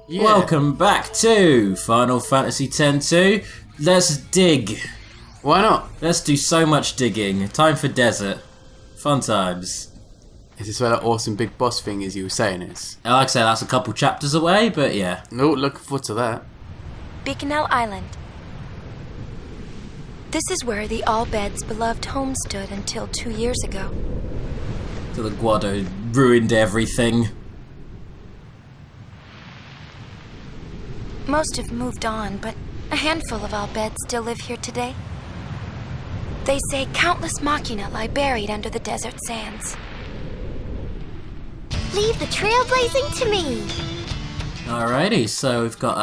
Yeah. Welcome back to Final Fantasy X-2. Let's dig. Why not? Let's do so much digging. Time for desert. Fun times. Is this where that awesome big boss thing is you were saying is? Like I say, that's a couple chapters away, but yeah. No, looking forward to that. Bikanel Island. This is where the All-Bed's beloved home stood until 2 years ago. So the Guado ruined everything. Most have moved on, but a handful of All-Beds still live here today. They say countless machina lie buried under the desert sands. Leave the trailblazing to me. Alrighty, so we've got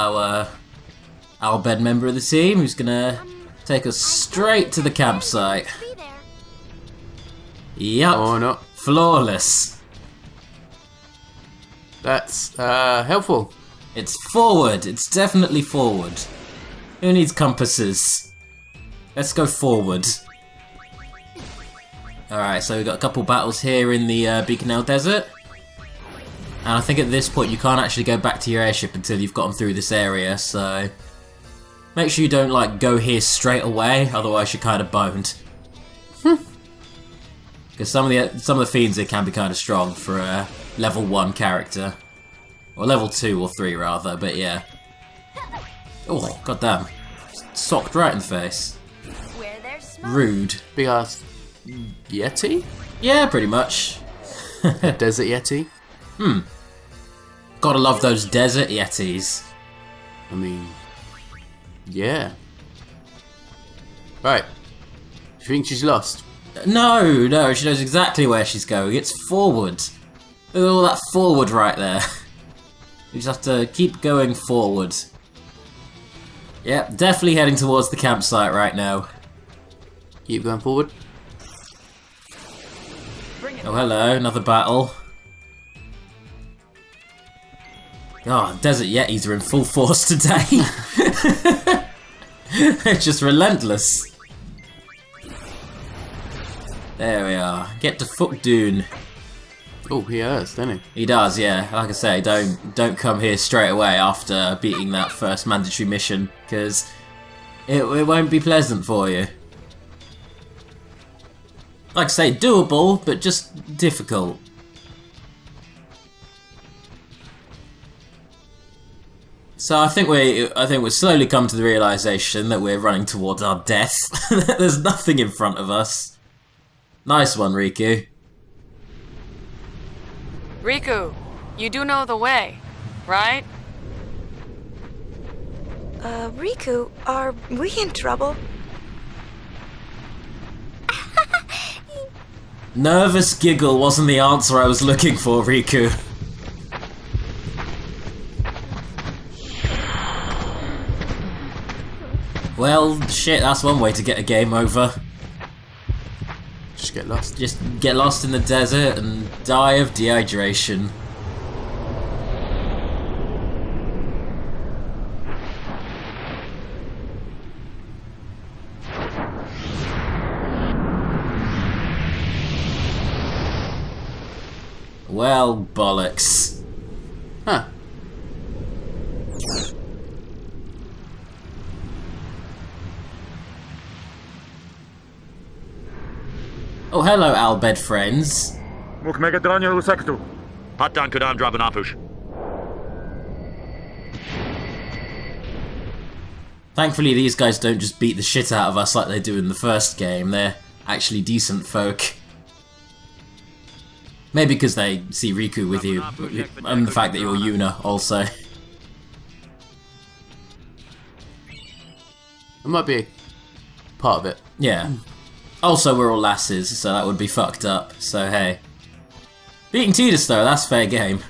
our bed member of the team who's gonna take us straight to the campsite. Be there. Yup. Oh no. Flawless. That's helpful. It's forward. It's definitely forward. Who needs compasses? Let's go forward. Alright, so we've got a couple battles here in the Bikanel Desert. And I think at this point you can't actually go back to your airship until you've gotten through this area, so... Make sure you don't, like, go here straight away, otherwise you're kind of boned. Because some of the fiends here can be kind of strong for a level 1 character. Or level 2 or 3 rather, but yeah. Oh, goddamn. Socked right in the face. Where there's smoke. Rude. Big ass Yeti? Yeah, pretty much. Desert Yeti? Gotta love those desert yetis. I mean, yeah. Right. You think she's lost? No, she knows exactly where she's going. It's forward. Look at all that forward right there. You just have to keep going forward. Yep, definitely heading towards the campsite right now. Keep going forward. Oh, hello, another battle. Oh, Desert Yetis are in full force today. They're just relentless. There we are. Get to Foot Dune. Oh, he has, doesn't he? He does, yeah. Like I say, don't come here straight away after beating that first mandatory mission, because it won't be pleasant for you. Like I say, doable, but just difficult. So I think we're slowly come to the realization that we're running towards our death. There's nothing in front of us. Nice one, Riku. Riku, you do know the way, right? Riku, are we in trouble? Nervous giggle wasn't the answer I was looking for, Riku. Well, shit, that's one way to get a game over. Just get lost. Just get lost in the desert and die of dehydration. Well, bollocks. Huh. Oh, hello, Albed friends. Mógł mega dranie do sektu. Hatan Kudan Drabanapush. Thankfully, these guys don't just beat the shit out of us like they do in the first game. They're actually decent folk. Maybe because they see Riku with you, and the fact that you're Yuna also. It might be part of it. Yeah. Also, we're all lasses, so that would be fucked up, so hey. Beating Tidus though, that's fair game.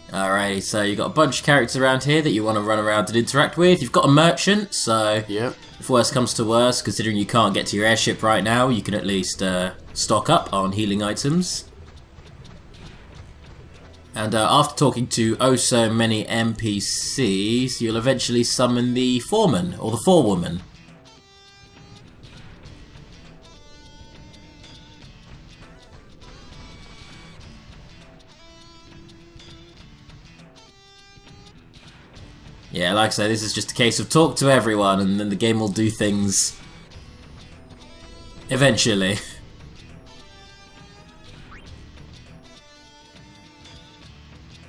Alrighty, so you've got a bunch of characters around here that you want to run around and interact with. You've got a merchant, so Yep. if worse comes to worse, considering you can't get to your airship right now, you can at least stock up on healing items. And after talking to oh so many NPCs, you'll eventually summon the foreman, or the forewoman. Yeah, like I say, this is just a case of talk to everyone and then the game will do things eventually.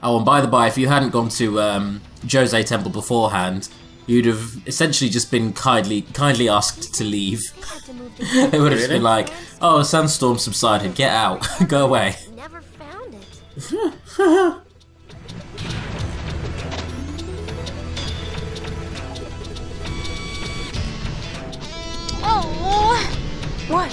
Oh, and by the by, if you hadn't gone to Jose Temple beforehand, you'd have essentially just been kindly asked to leave. They would have just been like, "Oh, a sandstorm subsided. Get out. Go away." Never found it. Oh! What?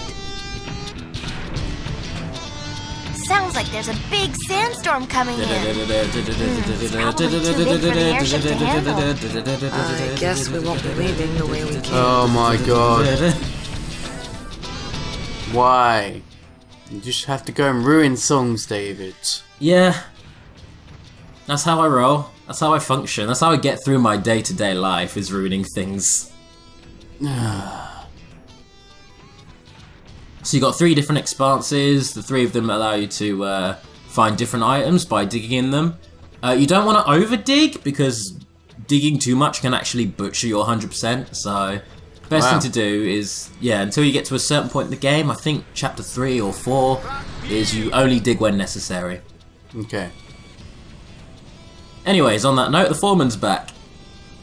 Sounds like there's a big sandstorm coming in. It's probably too big for the airship to handle. I guess we won't be leaving the way we came. Oh my god. Why? You just have to go and ruin songs, David. Yeah. That's how I roll. That's how I function. That's how I get through my day-to-day life, is ruining things. So you got 3 different expanses. The 3 of them allow you to find different items by digging in them. You don't want to over-dig, because digging too much can actually butcher your 100%. So best thing to do is, yeah, until you get to a certain point in the game, I think chapter 3 or 4, is you only dig when necessary. Okay. Anyways, on that note, the foreman's back.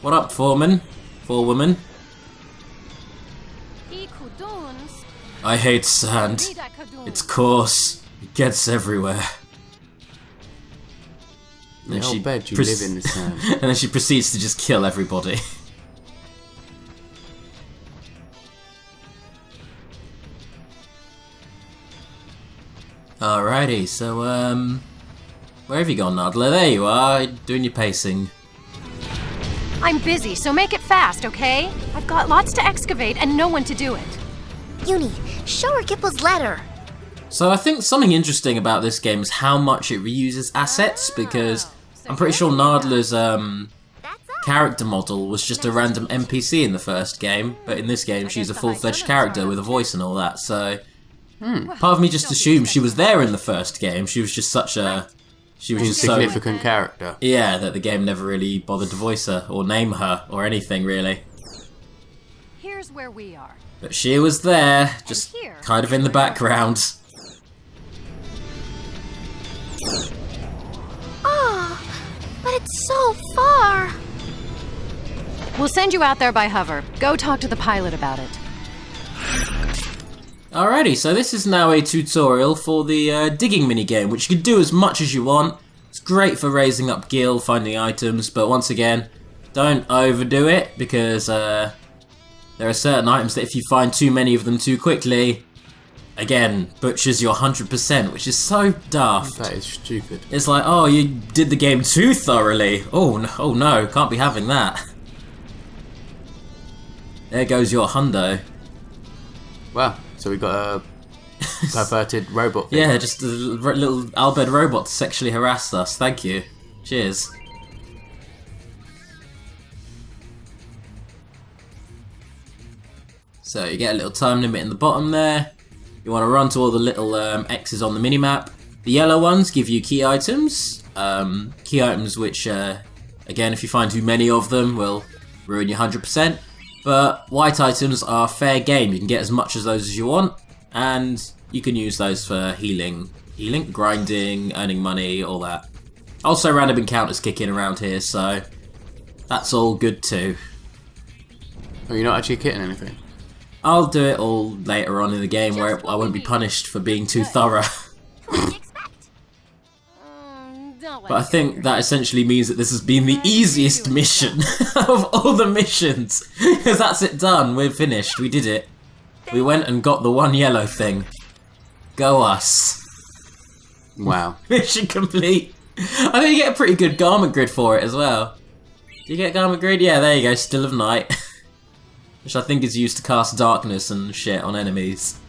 What up, foreman? Forewoman? I hate sand. It's coarse. It gets everywhere. And I'll bet you live in the sand. And then she proceeds to just kill everybody. Alrighty, so where have you gone, Nadler? There you are, doing your pacing. I'm busy, so make it fast, okay? I've got lots to excavate and no one to do it. Uni, show her Kipple's letter. So I think something interesting about this game is how much it reuses assets, because I'm pretty sure Nadler's character model was just a random NPC in the first game, but in this game she's a full-fledged character with a voice and all that, so part of me just assumed she was there in the first game. She was just such a... She was just so insignificant character. Yeah, that the game never really bothered to voice her, or name her, or anything really. Here's where we are. But she was there, just kind of in the background. Oh, but it's so far. We'll send you out there by hover. Go talk to the pilot about it. Alrighty, so this is now a tutorial for the digging minigame, which you can do as much as you want. It's great for raising up gil, finding items, but once again, don't overdo it, because there are certain items that if you find too many of them too quickly, again, butchers your 100%, which is so daft. That is stupid. It's like, oh, you did the game too thoroughly. Oh no, can't be having that. There goes your hundo. Wow, so we got a perverted robot thing. Yeah, just a little Albert robot sexually harassed us. Thank you. Cheers. So you get a little time limit in the bottom there. You want to run to all the little X's on the minimap. The yellow ones give you key items. Key items which, again, if you find too many of them, will ruin your 100%. But white items are fair game. You can get as much of those as you want, and you can use those for healing, grinding, earning money, all that. Also, random encounters kick in around here, so that's all good too. Oh, you're not actually kitting anything? I'll do it all later on in the game where I won't be punished for being too thorough. But I think that essentially means that this has been the easiest mission of all the missions. Because that's it done, we're finished, we did it. We went and got the one yellow thing. Go us. Wow. Mission complete. I think you get a pretty good garment grid for it as well. Do you get garment grid? Yeah, there you go, Still of Night. Which I think is used to cast darkness and shit on enemies.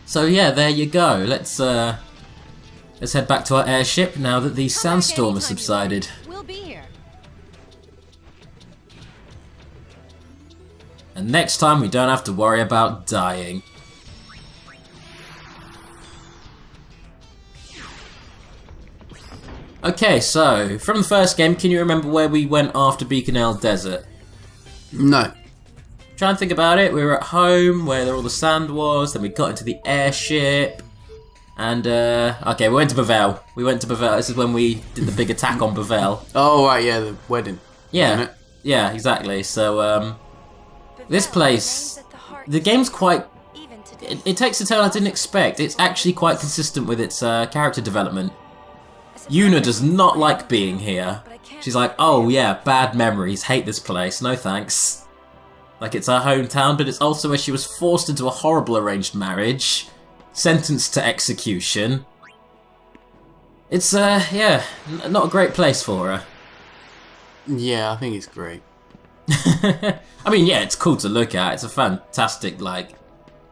So yeah, there you go. Let's head back to our airship now that the sandstorm has subsided. We'll be here. And next time we don't have to worry about dying. Okay, so, from the first game, can you remember where we went after Beaconell Desert? No. Try and think about it. We were at home, where all the sand was, then we got into the airship, and, okay, we went to Bavel. This is when we did the big attack on Bavel. Oh, right, yeah, the wedding. Yeah, yeah, exactly. So, this place, the game's quite... It takes a turn I didn't expect. It's actually quite consistent with its character development. Yuna does not like being here. She's like, oh yeah, bad memories, hate this place, no thanks. Like, it's her hometown, but it's also where she was forced into a horrible arranged marriage, sentenced to execution. It's, yeah, not a great place for her. Yeah, I think it's great. I mean, yeah, it's cool to look at. It's a fantastic, like,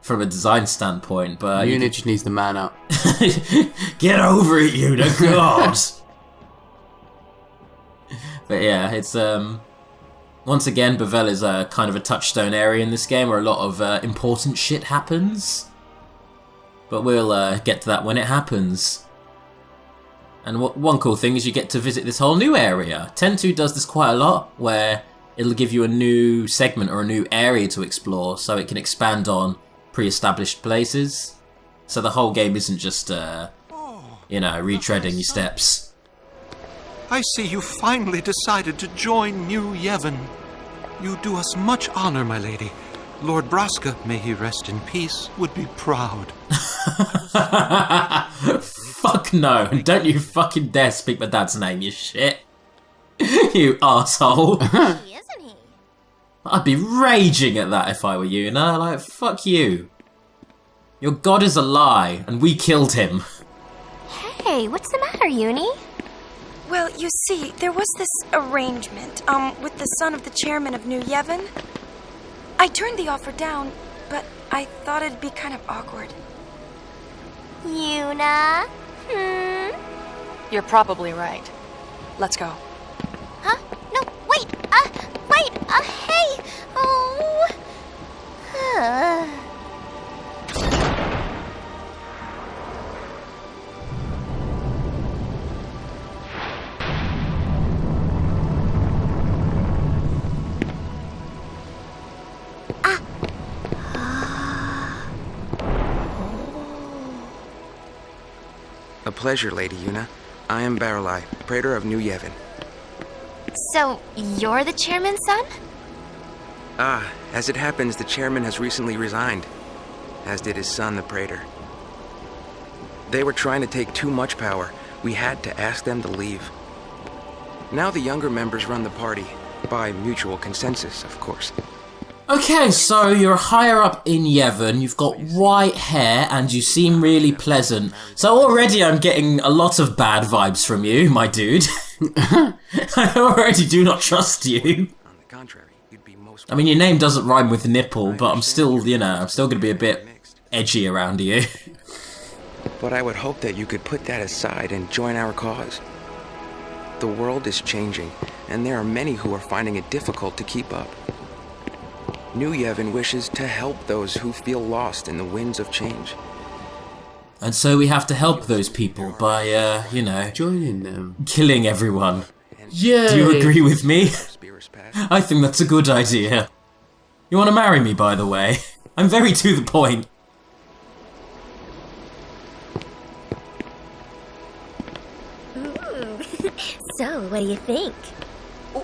from a design standpoint, but... Yuna just needs to man up. Get over it, Yuna, God! But yeah, it's, once again, Bavel is kind of a touchstone area in this game where a lot of important shit happens. But we'll get to that when it happens. And one cool thing is you get to visit this whole new area. 10.2 does this quite a lot, where it'll give you a new segment or a new area to explore, so it can expand on pre-established places. So the whole game isn't just, you know, retreading your steps. I see you finally decided to join New Yevon. You do us much honor, my lady. Lord Braska, may he rest in peace, would be proud. Fuck no, and don't you fucking dare speak my dad's name, you shit. You asshole. He isn't he? I'd be raging at that if I were you, no? Like, fuck you. Your god is a lie, and we killed him. Hey, what's the matter, Uni? Well, you see, there was this arrangement, with the son of the chairman of New Yevon. I turned the offer down, but I thought it'd be kind of awkward. Yuna? You're probably right. Let's go. Huh? No, wait! Hey! Oh... A pleasure, Lady Yuna. I am Baralai, Praetor of New Yevon. So, you're the chairman's son? As it happens, the chairman has recently resigned, as did his son, the Praetor. They were trying to take too much power. We had to ask them to leave. Now the younger members run the party, by mutual consensus, of course. Okay, so you're higher up in Yevon, you've got white hair, and you seem really pleasant. So already I'm getting a lot of bad vibes from you, my dude. I already do not trust you. On the contrary, you'd be most... I mean, your name doesn't rhyme with nipple, but I'm still, you know, I'm still gonna be a bit edgy around you. But I would hope that you could put that aside and join our cause. The world is changing, and there are many who are finding it difficult to keep up. New Yevon wishes to help those who feel lost in the winds of change. And so we have to help those people by, you know... Joining them. Killing everyone. Yeah. Do you agree with me? I think that's a good idea. You want to marry me, by the way? I'm very to the point. Ooh. So, what do you think?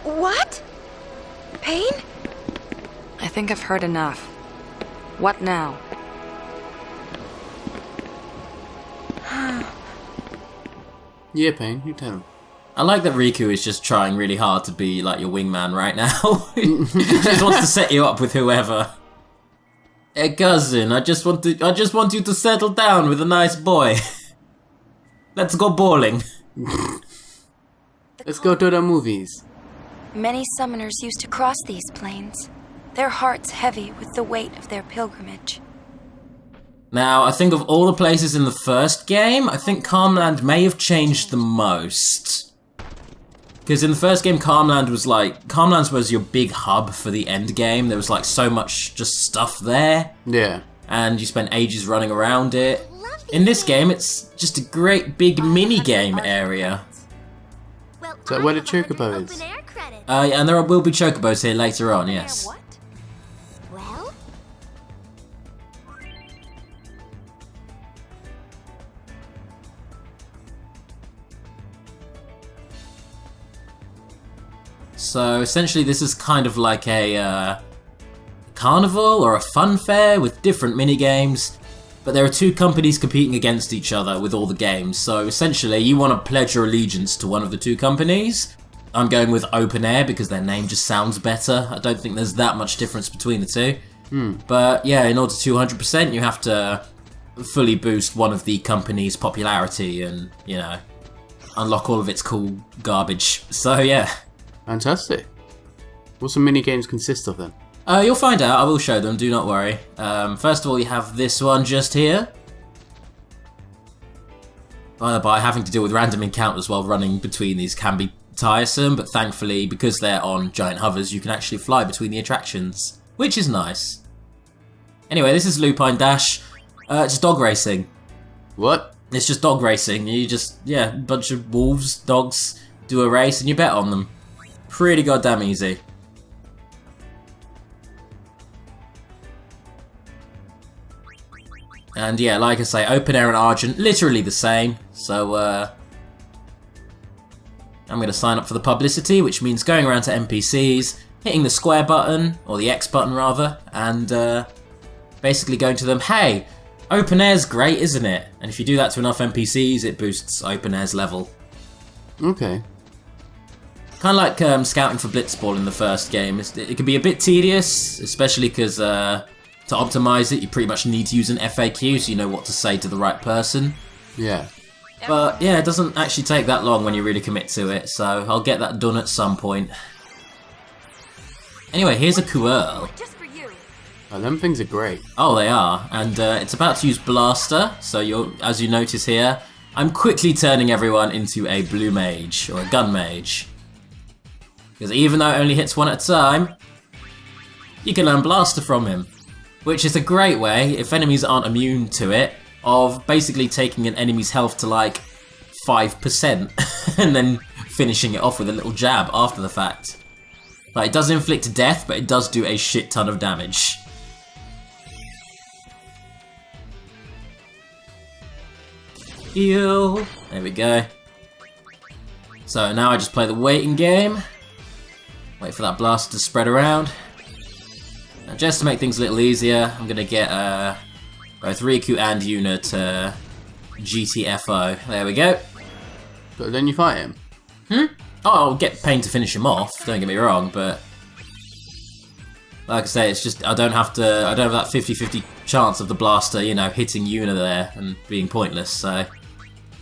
What? Pain? I think I've heard enough. What now? Yeah, Pain, you tell him. I like that Riku is just trying really hard to be like your wingman right now. She just wants to set you up with whoever. Hey cousin, I just want you to settle down with a nice boy. Let's go bowling. Let's go to the movies. Many summoners used to cross these plains, their hearts heavy with the weight of their pilgrimage. Now, I think of all the places in the first game, I think Calmland may have changed the most. Because in the first game, Calmland was your big hub for the end game. There was like so much just stuff there. Yeah. And you spent ages running around it. In this game, it's just a great big mini game area. that where the chocobo is? And there will be chocobos here later on, yes. What? Well? So essentially this is kind of like a carnival or a fun fair with different minigames, but there are two companies competing against each other with all the games. So essentially you want to pledge your allegiance to one of the two companies. I'm going with Open Air because their name just sounds better. I don't think there's that much difference between the two. But yeah, in order to 100% you have to fully boost one of the company's popularity and, you know, unlock all of its cool garbage. So yeah. Fantastic. What some mini games consist of then? You'll find out. I will show them, do not worry. First of all, you have this one just here. By the by, having to deal with random encounters while running between these can be tiresome, but thankfully, because they're on giant hovers, you can actually fly between the attractions, which is nice. Anyway, this is Lupine Dash. It's dog racing. What? It's just dog racing. You just, yeah, a bunch of wolves, dogs, do a race, and you bet on them. Pretty goddamn easy. And yeah, like I say, Open Air and Argent, literally the same. So, I'm going to sign up for the publicity, which means going around to NPCs, hitting the square button, or the X button rather, and basically going to them, hey, Open Air's great, isn't it? And if you do that to enough NPCs, it boosts Open Air's level. Okay. Kind of like scouting for Blitzball in the first game. It can be a bit tedious, especially because to optimize it, you pretty much need to use an FAQ so you know what to say to the right person. Yeah. But yeah, it doesn't actually take that long when you really commit to it, so I'll get that done at some point. Anyway, here's a Quirl. Oh, them things are great. Oh, they are, and it's about to use Blaster, so as you notice here, I'm quickly turning everyone into a Blue Mage, or a Gun Mage. Because even though it only hits one at a time, you can learn Blaster from him. Which is a great way, if enemies aren't immune to it, of basically taking an enemy's health to like 5% and then finishing it off with a little jab after the fact. Like, it does inflict death, but it does do a shit ton of damage. Heal. There we go. So now I just play the waiting game. Wait for that blast to spread around. Now just to make things a little easier, I'm going to get both Riku and Yuna to GTFO. There we go. But then you fight him? Oh, I'll get pain to finish him off, don't get me wrong, but like I say, it's just I don't have that 50-50 chance of the blaster, you know, hitting Yuna there and being pointless, so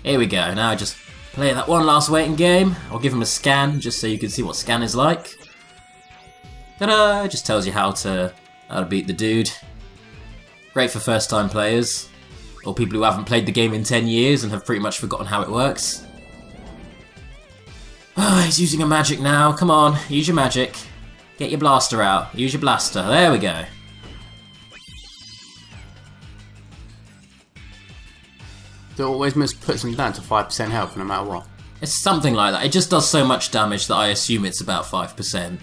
here we go. Now I just play that one last waiting game. I'll give him a scan just so you can see what scan is like. Ta-da! It just tells you how to beat the dude. Great for first time players, or people who haven't played the game in 10 years and have pretty much forgotten how it works. Oh, he's using a magic now. Come on, use your magic. Get your blaster out. Use your blaster. There we go. So it always must put them down to 5% health no matter what. It's something like that. It just does so much damage that I assume it's about 5%.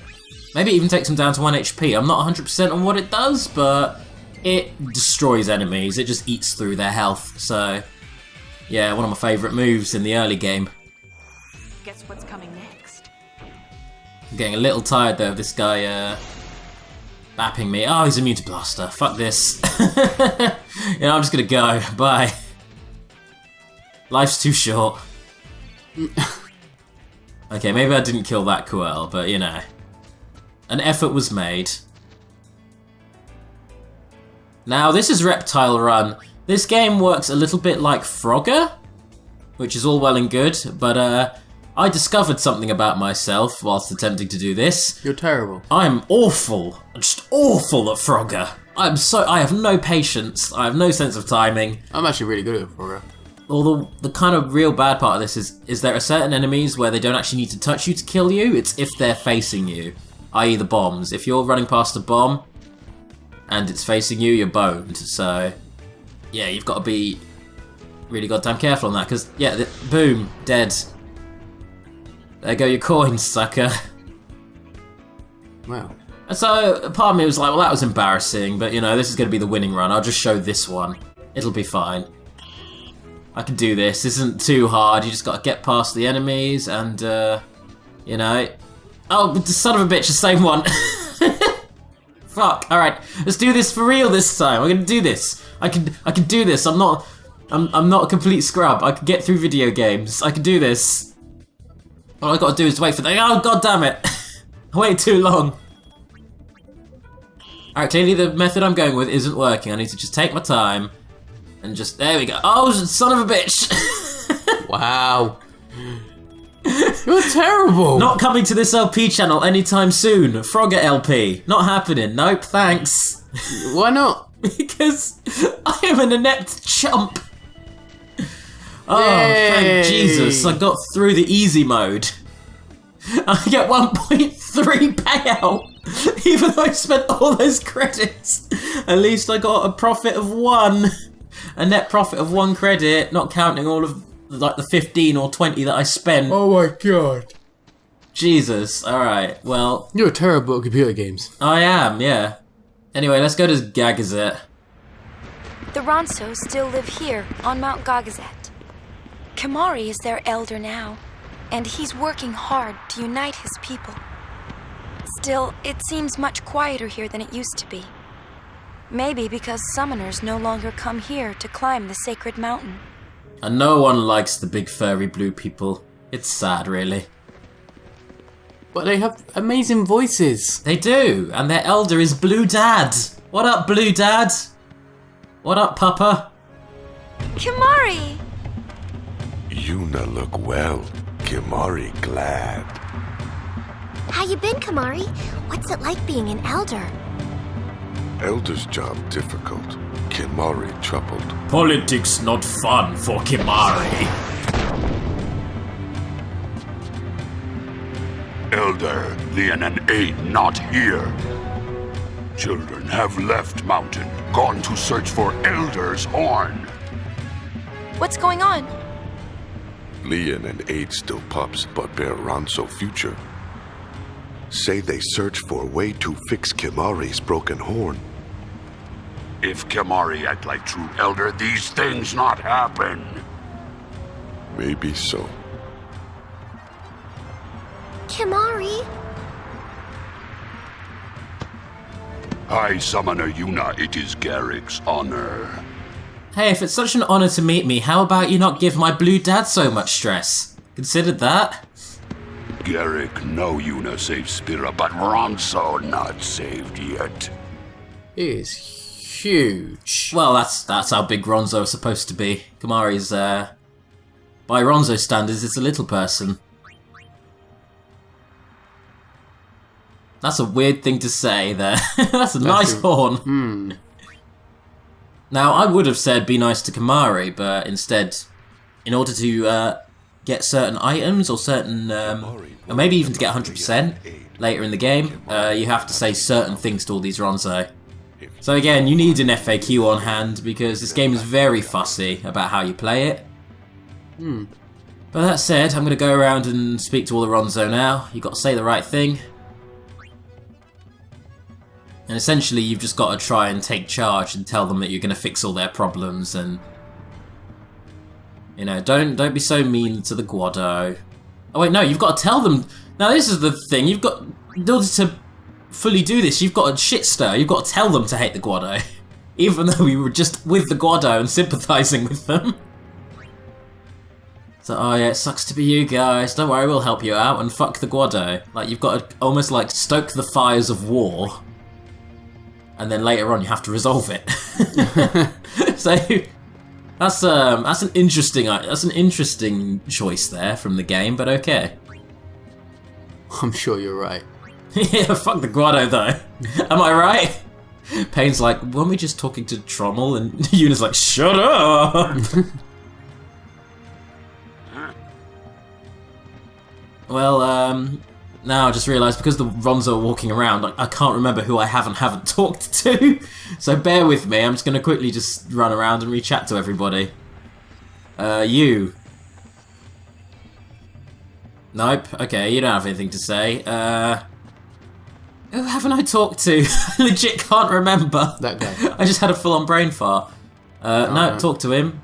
Maybe it even takes them down to 1 HP. I'm not 100% on what it does, but it destroys enemies. It just eats through their health. So, yeah, one of my favourite moves in the early game. Guess what's coming next? I'm getting a little tired though of this guy bapping me. Oh, he's immune to Blaster. Fuck this. You know, I'm just gonna go. Bye. Life's too short. Okay, maybe I didn't kill that Quirl, but you know. An effort was made. Now, this is Reptile Run. This game works a little bit like Frogger, which is all well and good, but I discovered something about myself whilst attempting to do this. You're terrible. I'm awful. Just awful at Frogger. I have no patience. I have no sense of timing. I'm actually really good at Frogger. Although the kind of real bad part of this is there are certain enemies where they don't actually need to touch you to kill you. It's if they're facing you, i.e. the bombs. If you're running past a bomb and it's facing you, you're boned. So yeah, you've got to be really goddamn careful on that because yeah, boom, dead. There go your coins, sucker. Wow. So, part of me was like, well, that was embarrassing, but, you know, this is going to be the winning run. I'll just show this one. It'll be fine. I can do this. This isn't too hard. You just got to get past the enemies and, you know... Oh, son of a bitch, the same one. Fuck. Alright, let's do this for real this time. We're gonna do this. I can do this. I'm not a complete scrub. I can get through video games. I can do this. All I gotta do is wait for the... Oh, god damn it. I waited too long. Alright, clearly the method I'm going with isn't working. I need to just take my time and just... There we go. Oh, son of a bitch. Wow. You're terrible. Not coming to this LP channel anytime soon. Frogger LP. Not happening. Nope, thanks. Why not? Because I am an inept chump. Oh, Yay. thank Jesus. I got through the easy mode. I get 1.3 payout, even though I spent all those credits. At least I got a profit of 1. A net profit of 1 credit, not counting all of like the 15 or 20 that I spent. Oh my god. Jesus, alright, well... You're terrible at computer games. I am, yeah. Anyway, let's go to Gagazet. The Ronsos still live here, on Mount Gagazet. Kimari is their elder now, and he's working hard to unite his people. Still, it seems much quieter here than it used to be. Maybe because summoners no longer come here to climb the sacred mountain. And no one likes the big furry blue people. It's sad, really. But they have amazing voices. They do, and their elder is Blue Dad. What up, Blue Dad? What up, Papa? Kimari! Yuna look well. Kimari glad. How you been, Kimari? What's it like being an elder? Elder's job difficult. Kimari troubled. Politics not fun for Kimari. Elder, Leon and Aid not here. Children have left mountain, gone to search for Elder's horn. What's going on? Leon and Aid still pups, but bear Ronso future. Say they search for a way to fix Kimari's broken horn. If Kimari act like true Elder, these things not happen. Maybe so. Kimari? High Summoner Yuna, it is Garrick's honor. Hey, if it's such an honor to meet me, how about you not give my Blue Dad so much stress? Considered that? Garrick know Yuna saved Spira, but Ronso not saved yet. It is huge. Well, that's how big Ronzo is supposed to be. Kimari's, by Ronzo standards, it's a little person. That's a weird thing to say there. That's a nice horn. Now, I would have said be nice to Kimari, but instead, in order to get certain items or certain, or maybe even to get 100% later in the game, you have to say certain things to all these Ronzo. So again, you need an FAQ on hand because this game is very fussy about how you play it. But that said, I'm going to go around and speak to all the Ronzo now. You've got to say the right thing. And essentially, you've just got to try and take charge and tell them that you're going to fix all their problems and... You know, don't be so mean to the Guado. Oh wait, no, you've got to tell them... Now this is the thing, you've got... In order to fully do this, you've got to shit stir. You've got to tell them to hate the Guado. Even though we were just with the Guado and sympathising with them. So, oh yeah, it sucks to be you guys. Don't worry, we'll help you out and fuck the Guado. Like, you've got to almost like stoke the fires of war. And then later on you have to resolve it. So that's an interesting choice there from the game, but okay. I'm sure you're right. Yeah, fuck the Guado though. Am I right? Payne's like, weren't we just talking to Trommel? And Yuna's like, shut up! Well, now I just realised because the Ronzo are walking around, I can't remember who I haven't talked to. So bear with me, I'm just going to quickly just run around and re-chat to everybody. You. Nope. Okay, you don't have anything to say. Who haven't I talked to? I legit can't remember. That guy. I just had a full-on brain fart. No, talk to him.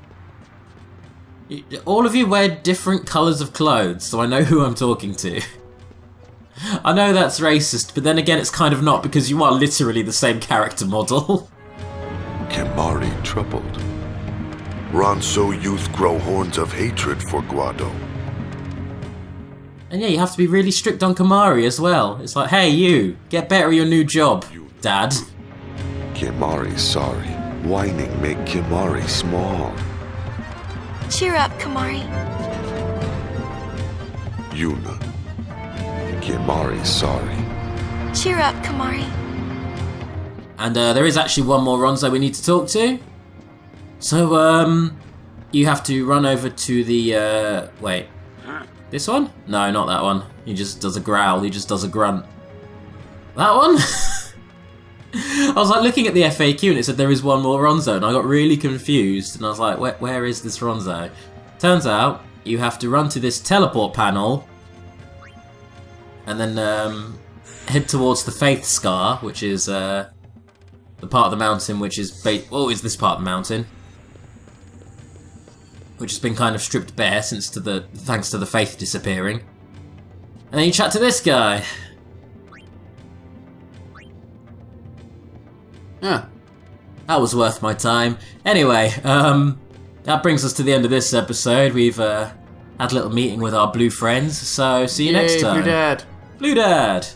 All of you wear different colours of clothes, so I know who I'm talking to. I know that's racist, but then again it's kind of not, because you are literally the same character model. Kimahri troubled. Ronso youth grow horns of hatred for Guado. And yeah, you have to be really strict on Kimahri as well. It's like, hey you, get better at your new job, Dad. Kimahri sorry. Whining make Kimahri small. Cheer up, Kimahri. Yuna. Kimahri sorry. Cheer up, Kimahri. And there is actually one more Ronso we need to talk to. So, you have to run over to the, wait. This one? No, not that one. He just does a growl, he just does a grunt. That one? I was like looking at the FAQ and it said there is one more Ronso, and I got really confused and I was like, where is this Ronso? Turns out you have to run to this teleport panel and then head towards the Faith Scar, which is the part of the mountain which is is this part of the mountain, which has been kind of stripped bare thanks to the Faith disappearing. And then you chat to this guy. Yeah, that was worth my time. Anyway, that brings us to the end of this episode. We've had a little meeting with our blue friends, so see you next time. Blue Dad. Blue Dad!